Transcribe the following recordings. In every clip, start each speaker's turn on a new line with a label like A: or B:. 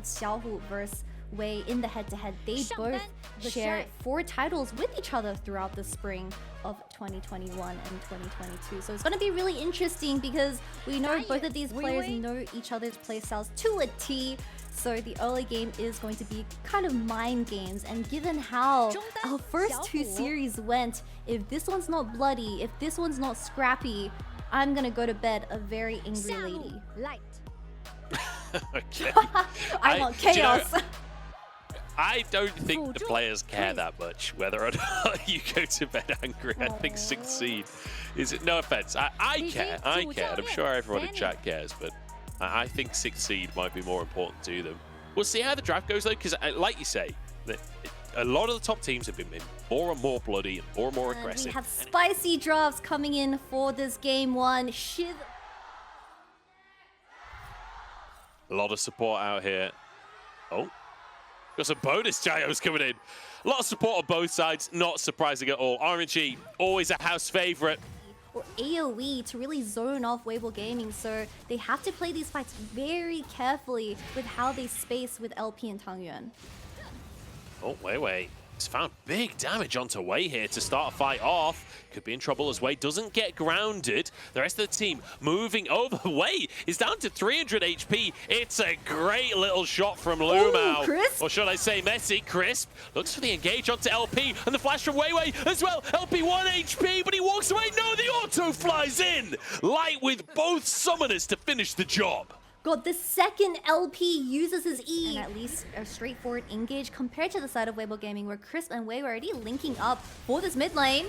A: it's Xiaohu versus Wei in the head-to-head. They both share 4 titles with each other throughout the spring of 2021 and 2022. So it's going to be really interesting because we know both of these players know each other's playstyles to a T. So the early game is going to be kind of mind games. And given how our first 2 series went, if this one's not bloody, if this one's not scrappy, I'm going to go to bed a very angry lady.
B: Okay.
A: I want chaos.
B: I don't think the players care that much whether or not you go to bed angry. I think Succeed is it. No offense, I care, and I'm sure everyone in chat cares, but I think Succeed might be more important to them. We'll see how the draft goes though, because like you say, a lot of the top teams have been more and more bloody and more aggressive.
A: We have spicy drafts coming in for this game 1.
B: A lot of support out here. Oh, got some bonus gyros coming in. A lot of support on both sides, not surprising at all. RNG, always a house favorite.
A: Or AoE to really zone off Wbg Gaming, so they have to play these fights very carefully with how they space with LP and Tangyuan.
B: Oh, Wei has found big damage onto Wei here to start a fight off. Could be in trouble as Wei doesn't get grounded. The rest of the team moving over. Wei is down to 300 HP. It's a great little shot from Lumao.
A: Crisp.
B: Or should I say Messi. Crisp looks for the engage onto LP and the flash from Wei as well. LP 1 HP, but he walks away. No, the auto flies in. Light with both summoners to finish the job.
A: God, the second LP uses his E. And at least a straightforward engage compared to the side of Wbg Gaming where Crisp and Wei were already linking up for this mid lane.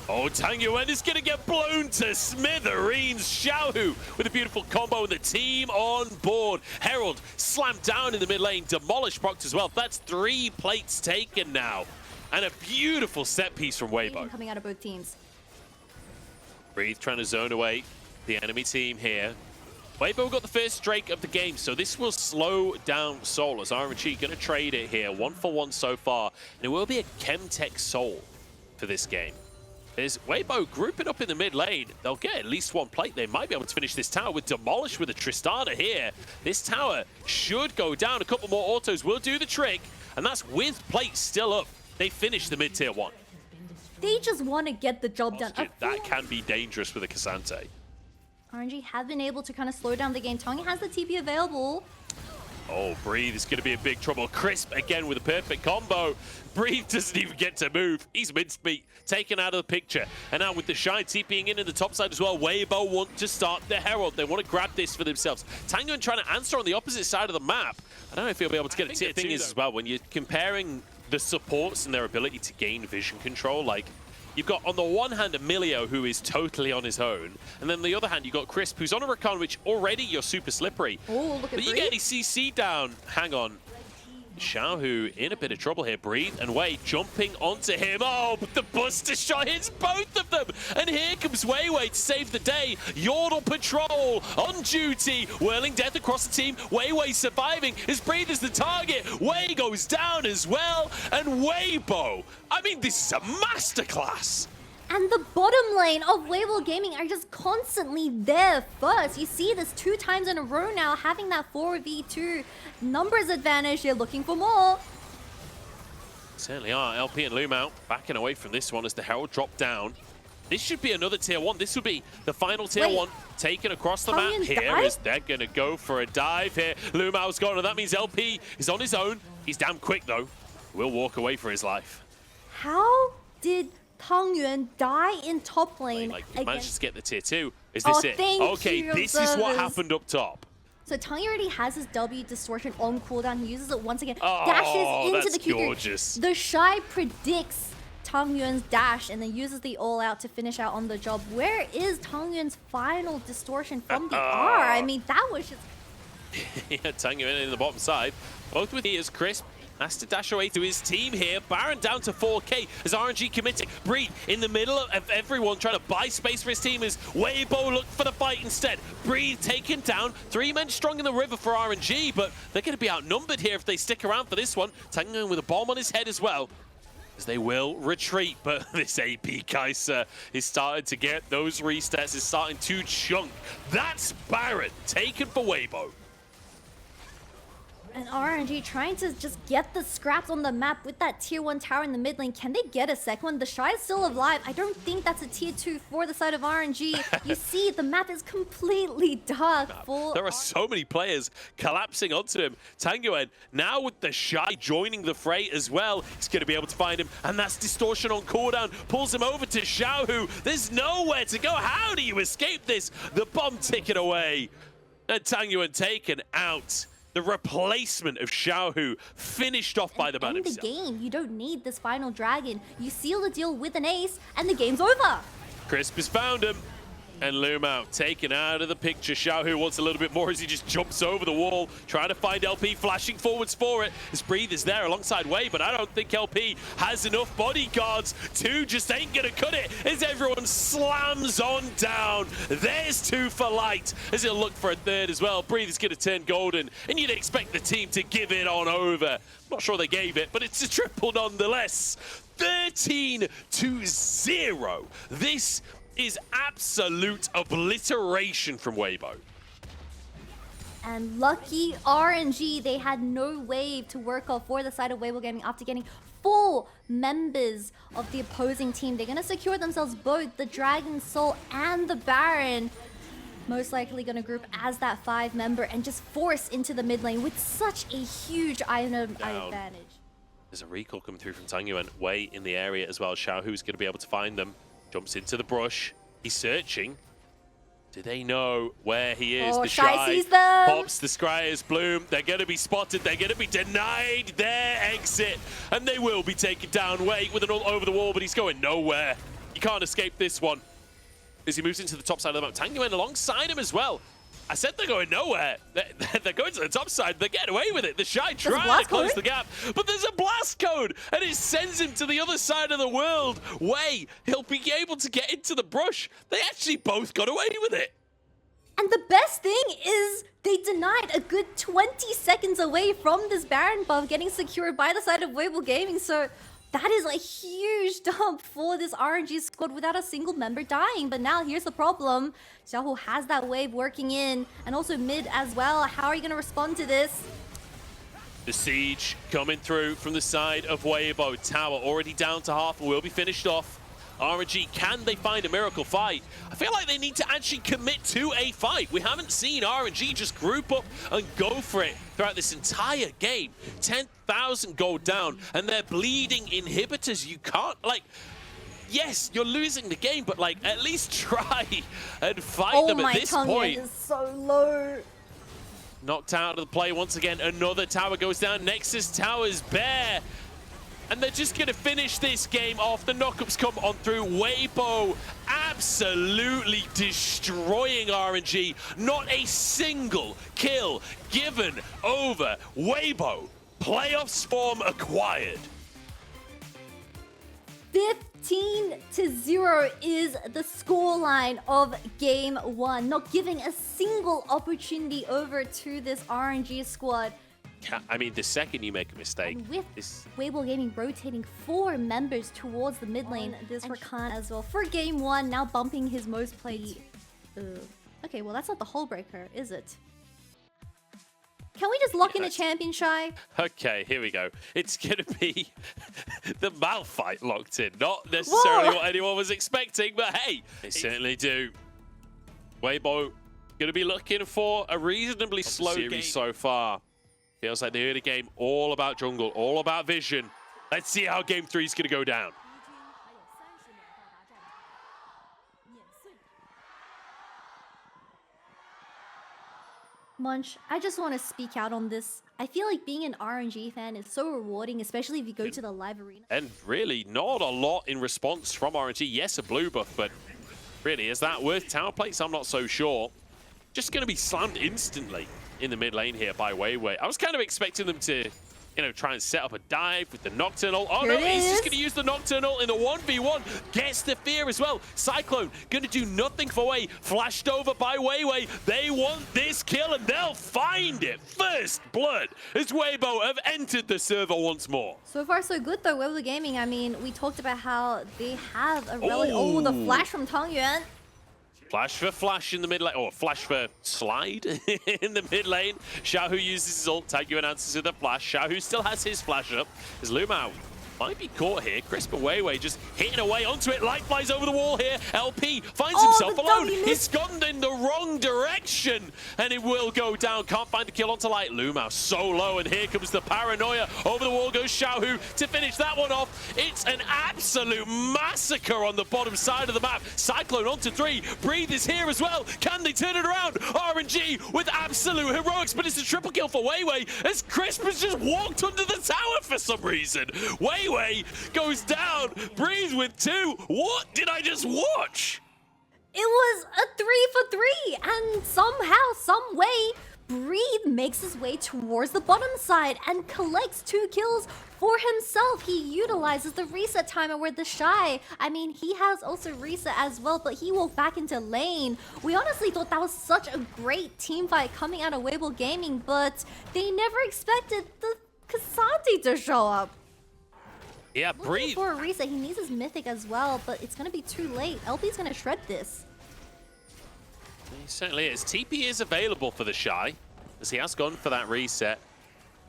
B: Oh, Tangyuan is going to get blown to smithereens. Xiaohu with a beautiful combo and the team on board. Herald slammed down in the mid lane, demolished Proct as well. That's 3 plates taken now. And a beautiful set piece from Weibo.
A: Coming out of both teams.
B: Breathe trying to zone away the enemy team here. Weibo got the first Drake of the game, so this will slow down Soul as RNG going to trade it here. 1-for-1 so far. And it will be a Chemtech Soul for this game. There's Weibo grouping up in the mid lane. They'll get at least 1 plate. They might be able to finish this tower with Demolish with a Tristana here. This tower should go down. A couple more autos will do the trick. And that's with plates still up. They finish the mid-tier 1.
A: They just want to get the job done.
B: That can be dangerous with a Cassante.
A: RNG have been able to kind of slow down the game. Tongi has the TP available.
B: Oh, Breathe is going to be in big trouble. Crisp again with a perfect combo. Breathe doesn't even get to move. He's minced meat, taken out of the picture. And now with the Shine TPing in the top side as well, Weibo want to start the Herald. They want to grab this for themselves. Tangyuan trying to answer on the opposite side of the map. I don't know if he'll be able to get a tier. The thing is as well, when you're comparing the supports and their ability to gain vision control, like, you've got, on the one hand, Emilio, who is totally on his own. And then on the other hand, you've got Crisp, who's on a Rakan, which already you're super slippery.
A: Oh, look at
B: But you get any CC down. Hang on. Xiaohu in a bit of trouble here. Breathe and Wei jumping onto him. Oh, but the Buster shot hits both of them. And here comes Wei to save the day. Yordle Patrol on duty. Whirling death across the team. Wei surviving. His Breathe is the target. Wei goes down as well. And Weibo. I mean, this is a masterclass.
A: And the bottom lane of Wbg Gaming are just constantly there first. You see this 2 times in a row now, having that 4v2 numbers advantage. They're looking for more.
B: Certainly are. LP and Lumao backing away from this one as the Herald drop down. This should be another tier 1. This will be the final tier 1 taken across the map here as they're going to go for a dive here. Lumao's gone, and that means LP is on his own. He's damn quick, though. Will walk away for his life.
A: How did Tangyuan die in top lane?
B: Like, he managed to get the tier 2. Is this it? Okay, this is what happened up top.
A: So Tangyuan already has his W distortion on cooldown. He uses it once again. Dashes into the Q3.
B: Gorgeous.
A: The Shy predicts Tangyuan's dash and then uses the all out to finish out on the job. Where is Tangyuan's final distortion from the R? I mean, that was just...
B: Yeah, Tangyuan in the bottom side. Both with ears. Crisp has to dash away to his team here. Baron down to 4k as RNG committing. Breed in the middle of everyone trying to buy space for his team as Weibo look for the fight instead. Breed taken down. 3 men strong in the river for RNG, but they're going to be outnumbered here if they stick around for this one. Tangyuan with a bomb on his head as well, as they will retreat, but this AP Kaiser is starting to get those resets, is starting to chunk. That's Baron taken for Weibo.
A: And RNG trying to just get the scraps on the map with that tier 1 tower in the mid lane. Can they get a second one? The Shy is still alive. I don't think that's a tier 2 for the side of RNG. You see, the map is completely dark.
B: There are so many players collapsing onto him. Tanguyen, now with the Shy joining the fray as well, he's going to be able to find him. And that's Distortion on cooldown. Pulls him over to Xiaohu. There's nowhere to go. How do you escape this? The bomb ticking away. And Tanguyen taken out. The replacement of Xiaohu finished off by the man himself.
A: In the game, you don't need this final dragon. You seal the deal with an ace, and the game's over.
B: Crisp has found him. And Lumao taken out of the picture. Xiaohu wants a little bit more as he just jumps over the wall, trying to find LP, flashing forwards for it. His Breathe is there alongside Wei, but I don't think LP has enough bodyguards. Two just ain't gonna cut it as everyone slams on down. There's two for Light as he'll look for a third as well. Breathe is gonna turn golden, and you'd expect the team to give it on over. Not sure they gave it, but it's a triple nonetheless. 13-0. This is absolute obliteration from Weibo.
A: And lucky RNG, they had no wave to work off for the side of Weibo Gaming after getting 4 members of the opposing team. They're going to secure themselves both the Dragon Soul and the Baron. Most likely going to group as that 5 member and just force into the mid lane with such a huge item advantage.
B: There's a recall coming through from Tanguyen. Wei in the area as well. Xiaohu's going to be able to find them. Jumps into the brush. He's searching. Do they know where he is?
A: Oh,
B: the
A: Shy sees them.
B: Pops the Scryers Bloom. They're going to be spotted. They're going to be denied their exit. And they will be taken down. Wait with an ult over the wall, but he's going nowhere. You can't escape this one. As he moves into the top side of the map. Tanguyen alongside him as well. I said they're going nowhere. They're going to the top side. They're getting away with it. The Shy trying to close the gap, but there's a blast code, and it sends him to the other side of the world. Wei, he'll be able to get into the brush. They actually both got away with it.
A: And the best thing is they denied a good 20 seconds away from this Baron buff getting secured by the side of Wbg Gaming. So that is a huge dump for this RNG squad without a single member dying. But now here's the problem. Xiaohu has that wave working in, and also mid as well. How are you going to respond to this?
B: The siege coming through from the side of Weibo. Tower already down to half and will be finished off. RNG, can they find a miracle fight? I feel like they need to actually commit to a fight. We haven't seen RNG just group up and go for it throughout this entire game. 10,000 gold down, and they're bleeding inhibitors. You can't, like, yes, you're losing the game, but, like, at least try and fight them at this point.
A: Oh, my tongue is so low.
B: Knocked out of the play once again. Another tower goes down. Nexus Tower's bare. And they're just going to finish this game off. The knockups come on through. Weibo absolutely destroying RNG. Not a single kill given over Weibo. Playoffs form acquired.
A: 15-0 is the scoreline of Game 1. Not giving a single opportunity over to this RNG squad.
B: I mean, the second you make a mistake...
A: And with Wbg Gaming rotating 4 members towards the mid lane, this Rakan as well for Game 1, now bumping his most played... Okay, well, that's not the Hull Breaker, is it? Can we just lock in a champion, Shy?
B: Okay, here we go. It's going to be the Malphite locked in. Not necessarily what anyone was expecting, but hey, they certainly do. Weibo going to be looking for a reasonably slow series so far. Feels like the early game, all about jungle, all about vision. Let's see how Game 3 is going to go down.
A: Munch, I just want to speak out on this. I feel like being an RNG fan is so rewarding, especially if you go to the live arena.
B: And really, not a lot in response from RNG. Yes, a blue buff, but really, is that worth tower plates? I'm not so sure. Just going to be slammed instantly in the mid lane here by Wei. I was kind of expecting them to, you know, try and set up a dive with the Nocturnal. Oh no, he's just going to use the Nocturnal in the 1v1. Gets the fear as well. Cyclone going to do nothing for Wei. Flashed over by Wei. They want this kill and they'll find it. First blood as Weibo have entered the server once more.
A: So far so good though, Wbg Gaming. I mean, we talked about how they have a relative... Oh, the flash from Tangyuan.
B: Flash for flash in the mid lane, or flash for slide in the mid lane. Xiaohu uses his ult, Taguin answers with a flash. Xiaohu still has his flash up. As Lumao might be caught here. Crisp away, just hitting away onto it. Light flies over the wall here. LP finds himself alone. He's gone in the wrong direction, and it will go down. Can't find the kill onto Light. Lumao so low, and here comes the paranoia. Over the wall goes Xiaohu to finish that one off. It's an absolute massacre on the bottom side of the map. Cyclone onto 3. Breathe is here as well. Can they turn it around? RNG with absolute heroics, but it's a triple kill for Wei as Crisp has just walked under the tower for some reason. Wei goes down. Breathe with 2. What did I just watch?
A: It was a 3 for 3, and somehow, some way, Breathe makes his way towards the bottom side and collects 2 kills for himself. He utilizes the reset timer with the Shy. I mean, he has also reset as well, but he walked back into lane. We honestly thought that was such a great team fight coming out of Wbg Gaming, but they never expected the Casanti to show up.
B: Yeah, Breathe.
A: For a reset, he needs his mythic as well, but it's gonna be too late. LP's gonna shred this.
B: He certainly is. TP is available for the Shy, as he has gone for that reset.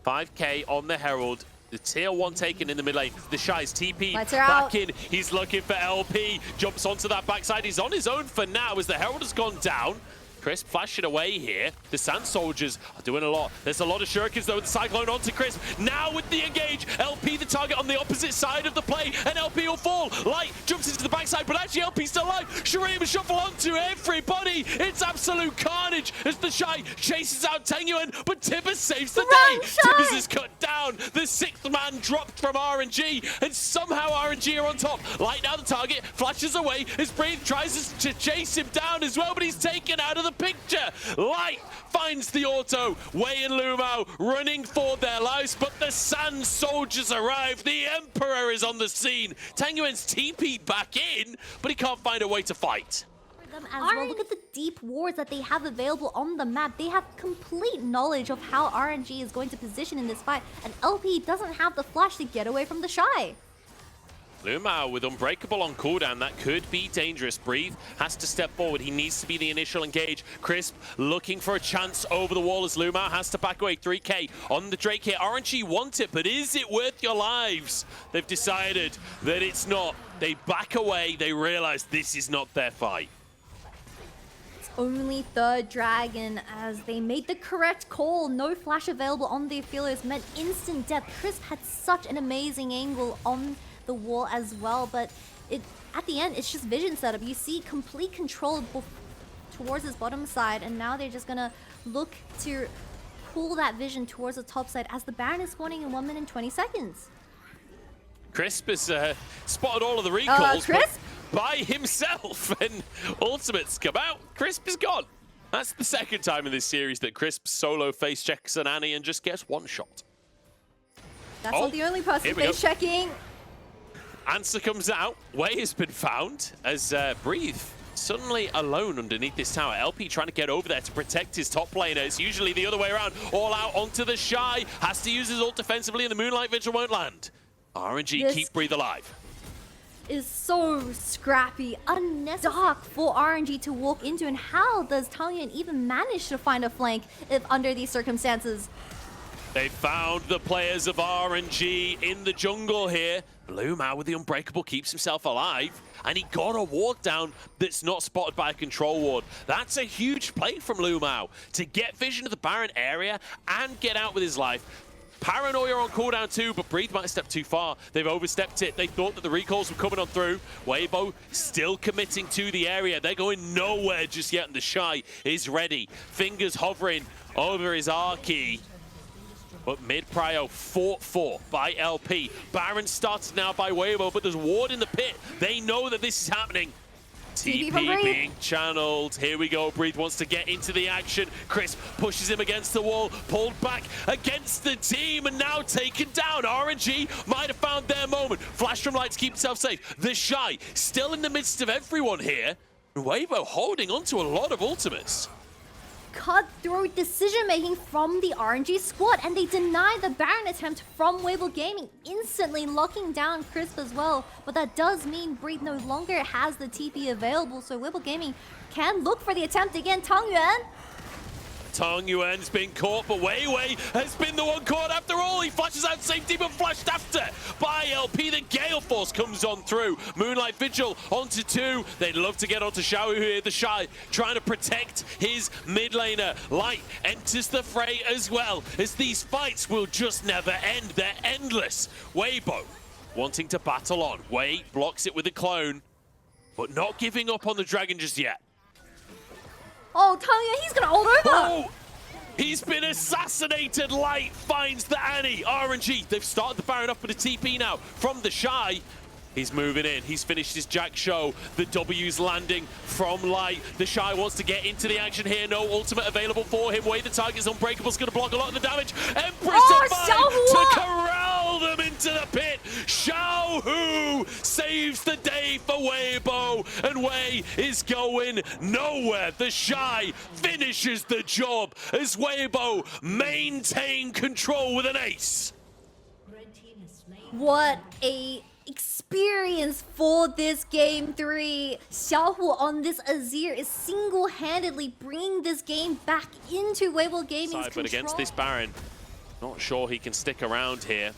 B: 5k on the Herald. The tier 1 taken in the mid lane. The Shy's TP back in. He's looking for LP. Jumps onto that backside. He's on his own for now as the Herald has gone down. Crisp flashing away here. The Sand Soldiers are doing a lot. There's a lot of shurikens though with the Cyclone onto Crisp. Now with the engage. LP the target on the opposite side of the play, and LP will fall. Light jumps into the backside, but actually LP's still alive. Shurima shuffle onto everybody. It's absolute carnage as the Shy chases out Tengyuan, but Tibbers saves the day. Tibbers is cut down. The 6th man dropped from RNG, and somehow RNG are on top. Light now the target, flashes away as Breathe tries to chase him down as well, but he's taken out of the picture. Light finds the auto. Wei and Lumao running for their lives, but the Sand Soldiers arrive. The Emperor is on the scene. Tangyuan's TP'd back in, but he can't find a way to fight.
A: Them as well. Look at the deep wards that they have available on the map. They have complete knowledge of how RNG is going to position in this fight, and LP doesn't have the flash to get away from the Shy.
B: Lumao with Unbreakable on cooldown, that could be dangerous. Breathe has to step forward. He needs to be the initial engage. Crisp looking for a chance over the wall as Lumao has to back away. 3k on the Drake here. RNG want it, but is it worth your lives? They've decided that it's not. They back away. They realize this is not their fight.
A: It's only 3rd Dragon as they made the correct call. No flash available on the Ophelos meant instant death. Crisp had such an amazing angle on the wall as well, but at the end it's just vision setup. You see complete control towards his bottom side, and now they're just gonna look to pull that vision towards the top side as the Baron is spawning in 1 minute and 20 seconds.
B: Crisp has spotted all of the recalls
A: Crisp?
B: by himself, and ultimates come out. Crisp is gone. That's the 2nd time in this series that Crisp solo face checks an Annie and just gets 1 shot.
A: That's not the only person face checking.
B: Answer comes out. Wei has been found as Breathe suddenly alone underneath this tower. LP trying to get over there to protect his top laner. It's usually the other way around. All out onto the Shy. Has to use his ult defensively, and the Moonlight Vigil won't land. RNG keep Breathe alive.
A: Is so scrappy, unnecessary dark for RNG to walk into, and how does Tangyuan even manage to find a flank if under these circumstances?
B: They found the players of RNG in the jungle here. Lumao with the Unbreakable keeps himself alive, and he got a ward down that's not spotted by a control ward. That's a huge play from Lumao to get vision of the Baron area and get out with his life. Paranoia on cooldown too, but Breathe might have stepped too far. They've overstepped it. They thought that the recalls were coming on through. Weibo still committing to the area. They're going nowhere just yet, and the Shy is ready. Fingers hovering over his R key. But mid-prio fought for by LP. Baron started now by Weibo, but there's ward in the pit. They know that this is happening. TP being channeled. Here we go. Breathe wants to get into the action. Crisp pushes him against the wall, pulled back against the team, and now taken down. RNG might have found their moment. Flash from Light to keep himself safe. The Shy still in the midst of everyone here. Weibo holding onto a lot of ultimates.
A: cutthroat decision making from the RNG squad, and they deny the Baron attempt from Wbg Gaming, instantly locking down Crisp as well. But that does mean Breathe no longer has the TP available, so Wbg Gaming can look for the attempt again. Tangyuan.
B: Tong Yuan's been caught, but Wei Wei has been the one caught after all. He flashes out safety, but flashed after by LP. The Gale Force comes on through. Moonlight Vigil onto 2. They'd love to get onto Xiao Hu here. The Shy trying to protect his mid laner. Light enters the fray as well, as these fights will just never end. They're endless. Weibo wanting to battle on. Wei blocks it with a clone, but not giving up on the dragon just yet.
A: Oh, Tangyuan, he's gonna ult over!
B: Oh, he's been assassinated. Light finds the Annie. RNG, they've started the Baron up with a TP now from the Shy. He's moving in. He's finished his Jack show. The W's landing from Light. The Shy wants to get into the action here. No ultimate available for him. Way the target's unbreakable. Is going to block a lot of the damage. Empress to corral them into the pit. Xiao Hu saves the day for Weibo. And Wei is going nowhere. The Shy finishes the job as Weibo maintain control with an ace.
A: What a experience for this game 3. Xiao Hu on this Azir is single-handedly bringing this game back into Wbg Gaming's control.
B: But against this Baron, not sure he can stick around here.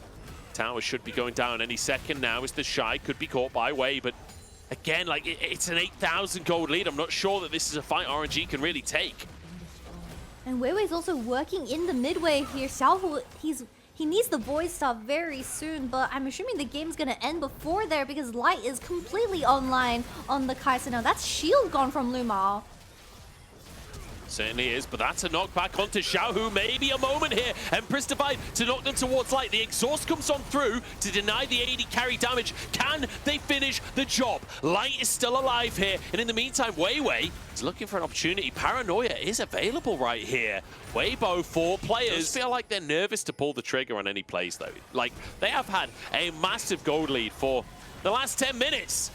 B: Tower should be going down any second now as the Shy could be caught by Wei, but again, like it's an 8,000 gold lead. I'm not sure that this is a fight RNG can really take.
A: And Wei Wei's also working in the midway here. Xiao Hu, he needs the void stuff very soon, but I'm assuming the game's gonna end before there because Light is completely online on the Kai'Sa now. That's shield gone from Lu Mao.
B: Certainly is, but that's a knockback onto Xiao Hu. Maybe a moment here. Empress Divide to knock them towards Light. The exhaust comes on through to deny the AD carry damage. Can they finish the job? Light is still alive here, and in the meantime, Wei Wei is looking for an opportunity. Paranoia is available right here. Weibo, 4 players feel like they're nervous to pull the trigger on any plays though. Like, they have had a massive gold lead for the last 10 minutes.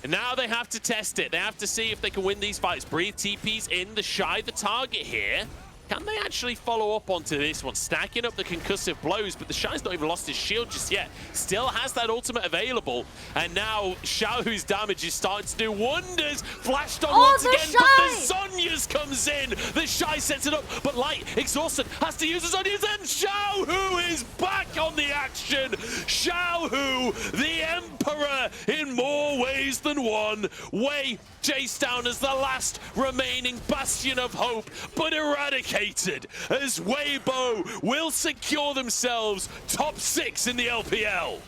B: And now they have to test it. They have to see if they can win these fights. Breathe TP's in. The Shy the target here. Can they actually follow up onto this one? Stacking up the concussive blows, but the Shy's not even lost his shield just yet. Still has that ultimate available. And now Xiao Hu's damage is starting to do wonders. Flashed on once again, but the Sonya's comes in. The Shy sets it up, but Light, exhausted, has to use the Sonya's, and Xiao Hu is back on the action. Xiao Hu, the Emperor in more ways than one. Wei chased down as the last remaining bastion of hope, but eradicated as Weibo will secure themselves top 6 in the LPL.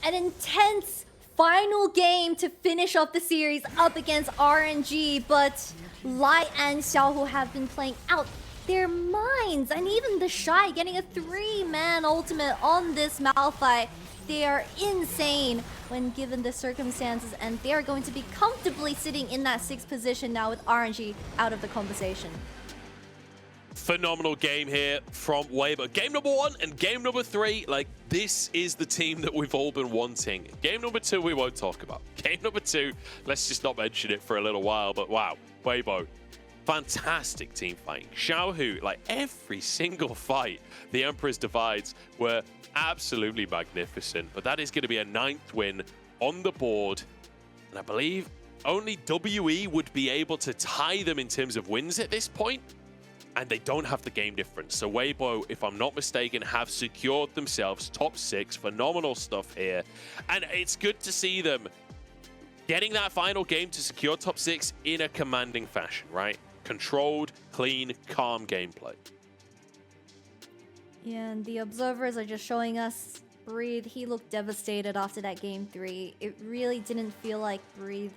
A: An intense final game to finish off the series up against RNG, but Light and Xiao Hu have been playing out their minds, and even the Shy getting a 3-man ultimate on this Malphite. They are insane when given the circumstances, and they are going to be comfortably sitting in that 6th position now with RNG out of the conversation.
B: Phenomenal game here from Weibo. Game number 1 and game number 3, like, this is the team that we've all been wanting. Game number 2 we won't talk about. Game number 2, let's just not mention it for a little while, but wow, Weibo, fantastic team fighting. Xiao Hu, like every single fight, the Emperor's Divides were absolutely magnificent, but that is going to be a 9th win on the board, and I believe only WE would be able to tie them in terms of wins at this point, and they don't have the game difference. So Weibo, if I'm not mistaken, have secured themselves top 6. Phenomenal stuff here, and it's good to see them getting that final game to secure top 6 in a commanding fashion, right? Controlled, clean, calm gameplay.
A: Yeah, and the observers are just showing us Breathe. He looked devastated after that game 3. It really didn't feel like Breathe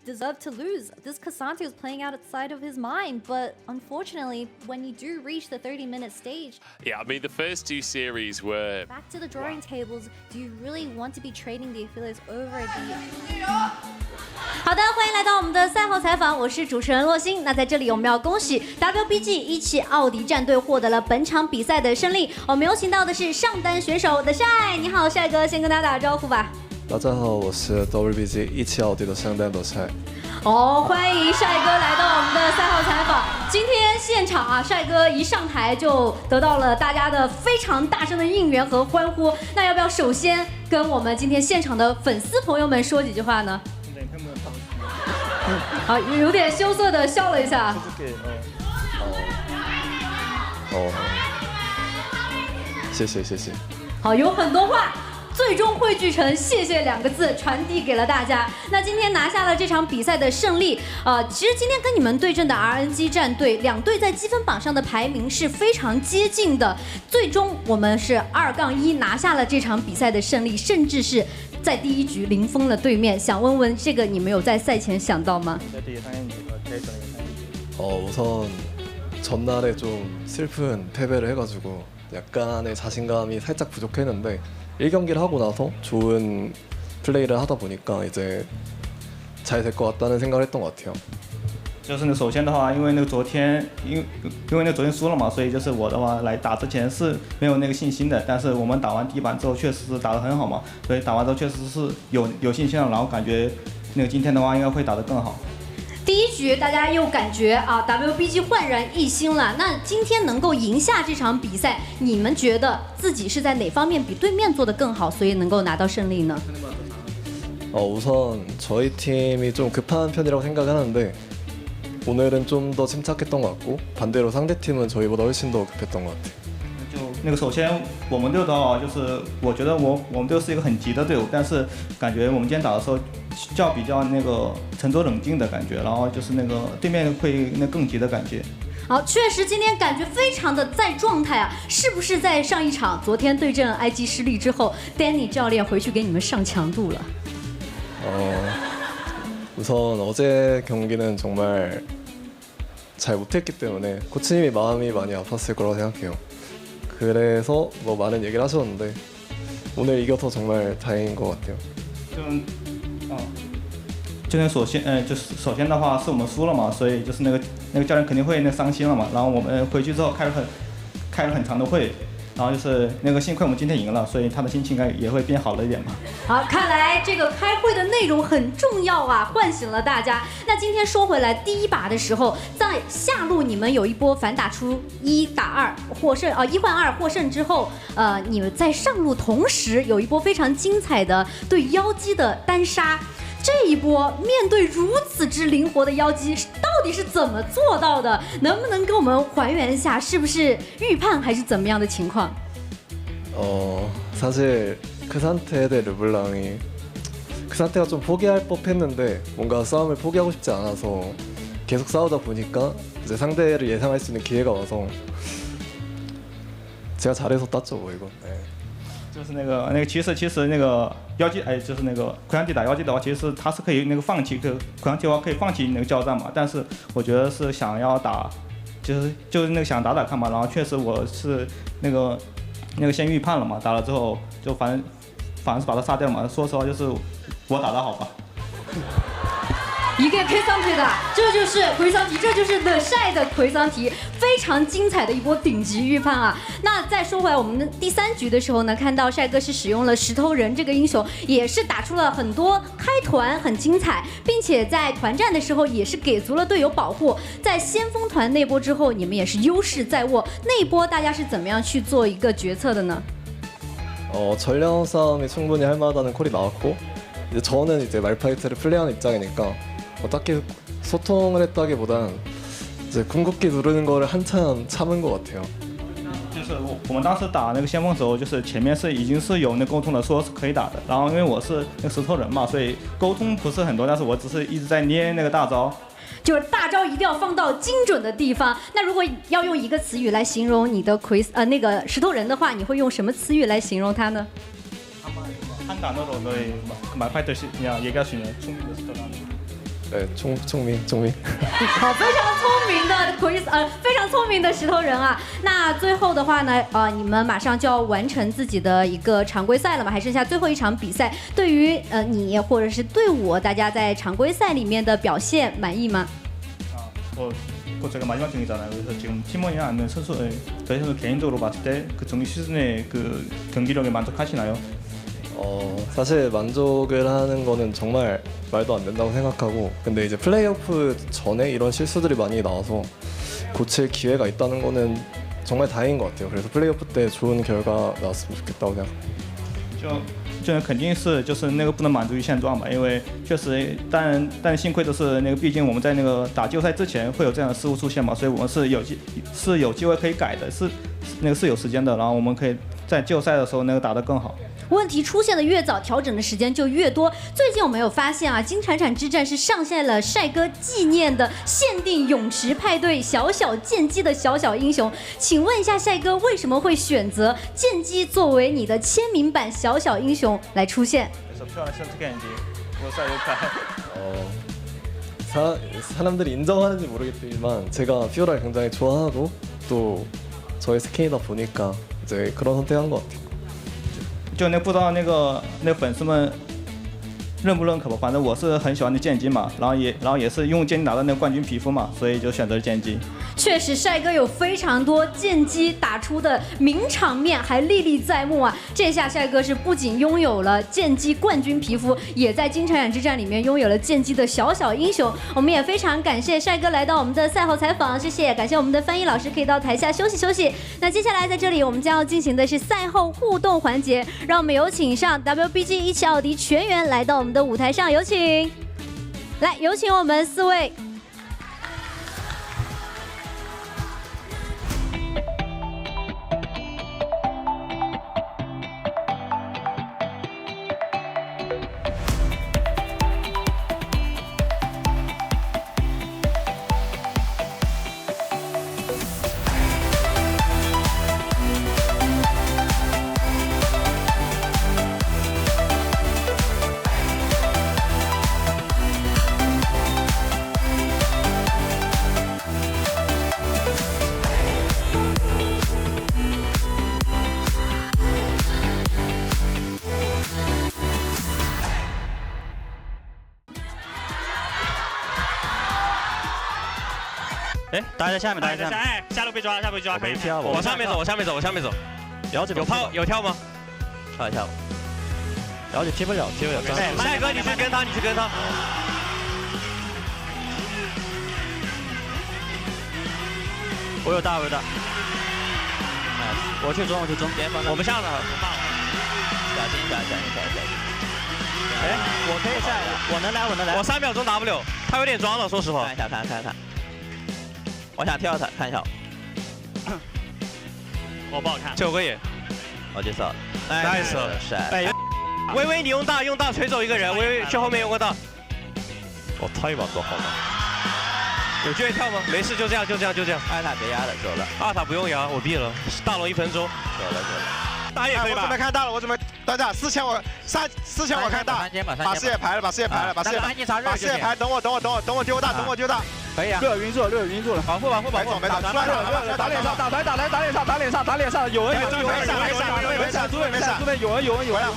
A: deserved to lose. This K'Sante was playing outside of his mind, but unfortunately, when you do reach the 30-minute stage...
B: Yeah, I mean, the first 2 series were...
A: Back to the drawing tables, do you really want to be trading the affiliates over the...
C: 好的，欢迎来到我们的赛后采访，我是主持人洛欣。那在这里，我们要恭喜 Wbg 一起奥迪战队获得了本场比赛的胜利。我们有请到的是上单选手的帅，你好，帅哥，先跟大家打个招呼吧。
D: 大家好，我是 Wbg 一起奥迪的上单的帅。
C: 哦，欢迎帅哥来到我们的赛后采访。今天现场啊，帅哥一上台就得到了大家的非常大声的应援和欢呼。那要不要首先跟我们今天现场的粉丝朋友们说几句话呢？好，有点羞涩的笑了一下。
D: 谢谢谢谢。
C: 好，有很多话。最终汇聚成"谢谢"2个字，传递给了大家。那今天拿下了这场比赛的胜利，其实今天跟你们对阵的 RNG 战队，2队在积分榜上的排名是非常接近的。最终我们是2-1拿下了这场比赛的胜利，甚至是在第1局零封了对面。想问问这个你们有在赛前想到吗？
D: 우선 전날에 좀 슬픈 패배를 해가지고 약간의 자신감이 살짝 부족했는데 1경기를 하고 나서 좋은 플레이를 하다 보니까 이제 잘 될 것 같다는 생각을 했던 것 같아요.
E: 就是呢，首先的话，因为昨天输了嘛，所以就是我的话来打之前是没有那个信心的。但是我们打完第1盘之后，确实是打得很好嘛，所以打完之后确实是有信心了，然后感觉那个今天的话应该会打得更好。
C: 第1局大家又感觉啊 ，WBG 焕然一新了。那今天能够赢下这场比赛，你们觉得自己是在哪方面比对面做得更好，所以能够拿到胜利呢？
D: 우선 저희 팀이 좀 급한 편이라고 생각하는데 오늘은 좀 더 침착했던 것 같고 반대로 상대 팀은 저희보다 훨씬 더 급했던 것 같아요.
E: 就那个首先我们队的话，就是我觉得我们队是一个很急的队伍，但是感觉我们今天打的时候比较那个沉着冷静的感觉，然后就是那个对面会更急的感觉。
C: 好，确实今天感觉非常的在状态啊，是不是在上一场昨天对阵 IG 失利之后 ，Danny 教练回去给你们上强度了？
D: 우선 어제 경기는 정말 잘 못했기 때문에 코치님이 마음이 많이 아팠을 거라고 생각해요. 그래서 뭐 많은 얘기를 하셨는데 오늘 이겨서 정말 다행인 것 같아요.
E: 就是首先的话是我们输了嘛，所以就是那个教练肯定会伤心了嘛。然后我们回去之后开了很长的会，然后就是那个幸亏我们今天赢了，所以他的心情应该也会变好了一点嘛。
C: 好，看来这个开会的内容很重要啊，唤醒了大家。那今天说回来，第1把的时候，在下路你们有一波反打出1打2获胜，1换2获胜之后，你们在上路同时有一波非常精彩的对妖姬的单杀。 这一波面对如此之灵活的妖姬，到底是怎么做到的？能不能给我们还原一下？是不是预判还是怎么样的情况？
D: 사실 크산테 대 르블랑이 크산테가 좀 포기할 법했는데 뭔가 싸움을 포기하고 싶지 않아서 계속 싸우다 보니까 이제 상대를 예상할 수 있는 기회가 와서 제가 잘해서 땄죠 뭐 이건. 네.
E: 就是那个其实那个妖姬就是那个奎安迪打妖姬的话，其实他是可以那个放弃，奎安迪的话可以放弃那个交战嘛。但是我觉得是想要打，就是那个想打看嘛。然后确实我是那个先预判了嘛，打了之后就反而是把他杀掉了嘛。说实话就是我打得好吧。
C: 一个奎桑提的，这就是奎桑提，这就是 The Shy 的奎桑提，非常精彩的一波顶级预判啊！那再说回来，我们第3局的时候呢，看到帅哥是使用了石头人这个英雄，也是打出了很多开团，很精彩，并且在团战的时候也是给足了队友保护。在先锋团那波之后，你们也是优势在握，那一波大家是怎么样去做一个决策的呢？
D: 전령 싸움이 충분히 할 만하다는 콜이 나왔고 이제 저는 이제 말파이트를 플레이하는 입장이니까 딱히 소통을 했다기보단 이제 궁극기 누르는 거를 한참 참은 것 같아요.
E: 就是我们当时打那个先锋的时候，就是前面已经是有那沟通的，说是可以打的。然后因为我是那个石头人嘛，所以沟通不是很多，但是我只是一直在捏那个大招。
C: 就是大招一定要放到精准的地方。那如果要用一个词语来形容你的那个石头人的话，你会用什么词语来形容他呢？
E: 한단어로말파이트 얘기할 수 있는聪明的石头人。
D: 네, 총민.
C: 好，非常聪明的非常聪明的石头人啊。那最后的话呢，你们马上就要完成自己的一个常规赛了嘛，还剩下最后一场比赛。对于你或者是队伍，大家在常规赛里面的表现满意吗？
E: 제가 마지막 경기잖아요. 그래서 지금 팀원이나 아니면 저희 선수 개인적으로 봤을 때 그 정규 시즌의 그 경기력에 만족하시나요?
D: 사실 만족을 하는 거는 정말 말도 안 된다고 생각하고 근데 이제 플레이오프 전에 이런 실수들이 많이 나와서 고칠 기회가 있다는 거는 정말 다행인 것 같아요. 그래서 플레이오프 때 좋은 결과 나왔으면 좋겠다고 생각합니다.
E: 就肯定是就是那个不能满足于现状吧，因为确实，但幸亏的是那个，毕竟我们在那个打季后赛之前会有这样的失误出现嘛，所以我们是有机会可以改的，是有时间的，然后我们可以在季后赛的时候那个打得更好。
C: 问题出现的越早，调整的时间就越多。最近我们有发现啊，金铲铲之战是上线了帅哥纪念的限定泳池派对小小剑姬的小小英雄。请问一下，帅哥为什么会选择剑姬作为你的签名版小小英雄来出现？
D: 사람들이 인정하는지 모르겠지만 제가 피오라를 굉장히 좋아하고 또 저의 스킨이다 보니까 이제 그런 선택한 것 같아요.
E: 就那不知道那个粉丝们认不认可吧，反正我是很喜欢的剑姬嘛，然后也是用剑姬拿到那个冠军皮肤嘛，所以就选择了剑姬。
C: 确实，帅哥有非常多剑姬打出的名场面，还历历在目啊！这下帅哥是不仅拥有了剑姬冠军皮肤，也在金铲铲之战里面拥有了剑姬的小小英雄。我们也非常感谢帅哥来到我们的赛后采访，谢谢，感谢我们的翻译老师可以到台下休息休息。那接下来在这里我们将要进行的是赛后互动环节，让我们有请上 WBG 一汽奥迪全员来到我们的舞台上，有请，来有请我们4位。
F: 哎，打在下面，打在下面。哎，下路被抓，下路被抓。没跳，往下面走，往下面走，往下面走。姚子有抛，有跳吗？跳一跳。姚子踢不了，踢不了。帅哥，你去跟他，你去跟他。我有大，我有大。我去中，我去中。我们上了，小心，小心。哎，我可以下来，我能来，我能来。我3秒钟 W， 他有点装了，说实话。看一下，看。 我想跳他，看一下。我不好看。9个野，我介绍。nice， 哎，微微你用大锤走一个人，微微去后面用个大。我太往多好了。有机会跳吗？没事，就这样。二塔别压了，走了。二塔不用压，我闭了。大龙1分钟。走了。大野可以吧？我准备看大了，我准备。等等，4千我看大。把视野排了，把视野排。等我丢大，可以啊。略晕住了，保护。没走，打脸上，打脸上，有人，回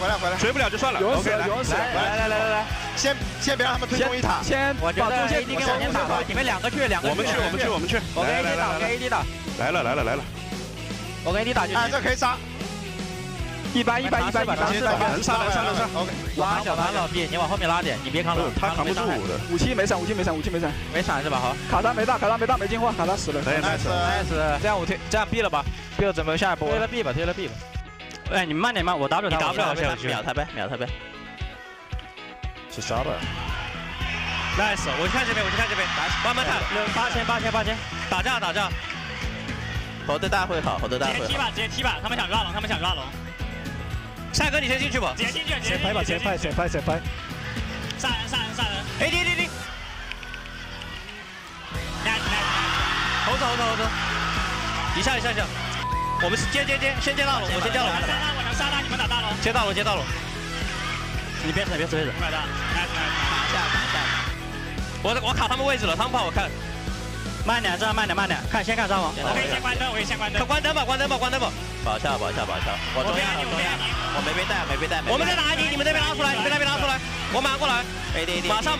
F: 来，追不了就算了。有人死，来，先别让他们推中一塔，先把中线 AD 给我先打，你们2个去，我们去。我跟 AD 打，来了。我跟 AD 打就行。哎，这可以杀。 100，能上。OK， 拉小谭老弟，你往后面拉点，你别扛了，他扛不住的。武器没闪，没闪是吧？好，卡他没大，没进化，卡他死了。nice， 这样我推，这样 B 了吧 ？B 了准备下一波。推了 B 吧。哎，你慢点，我 W 他，秒他呗。去杀吧。nice， 我去看这边，慢慢看，8000，打架。猴子大会好，直接踢吧，他们想抓龙。 帅哥，你先进去吧。直接进去。先拍。杀人。AD。猴子。一下。我们是接，先接大龙，我先接大龙。我能杀大，你们打大龙。接大龙。你别扯。我卡他们位置了，他们不好看。慢点，先看伤亡。我可以先关灯，关灯吧。保翘。我中央，我没被带。我们在哪里？你们那边拉出来，我马上过来。马上。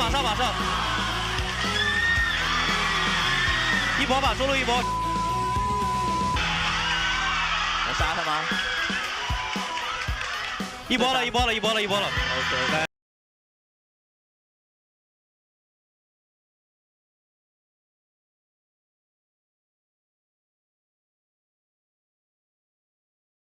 F: 一波吧，中路一波。能杀他吗？一波了，一波了，一波了，一波了。OK。